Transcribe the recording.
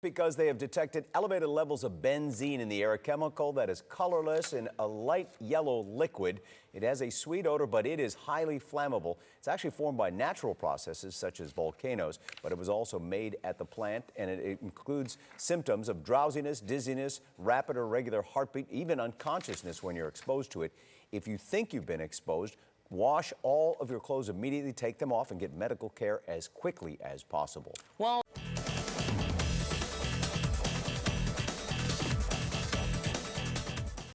Because they have detected elevated levels of benzene in the air, a chemical that is colorless in a light yellow liquid. It has a sweet odor, but it is highly flammable. It's actually formed by natural processes such as volcanoes, but it was also made at the plant, and it includes symptoms of drowsiness, dizziness, rapid or regular heartbeat, even unconsciousness when you're exposed to it. If you think you've been exposed, wash all of your clothes immediately, take them off, and get medical care as quickly as possible. Well.